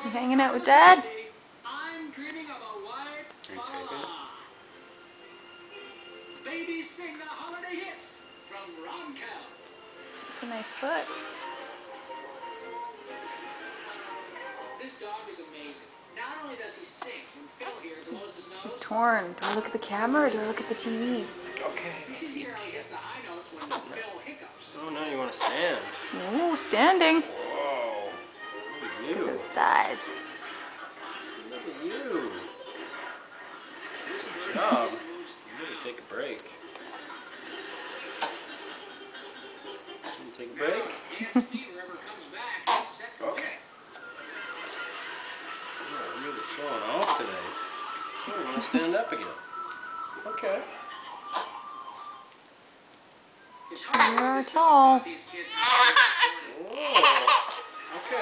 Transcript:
You hanging out with Dad? I'm dreaming of a white Are you taping it? Babies sing the holiday hits from Roncal. It's a nice foot. This dog is amazing. Not only does he sing, when Phil here blows his nose, She's torn. Do I look at the camera or do I look at the TV? Okay. you can hear how he hits the high notes when Phil hiccups. Oh, now you want to stand. Ooh, standing. Whoa. Look at you. Those thighs. Look at you. Good job. You need to take a break. You take a break? Dance fever ever comes back, he's set to Okay. You're really showing off today. Oh, you want to stand up again? Okay. It's hard You're tall. these kids. Whoa. Okay.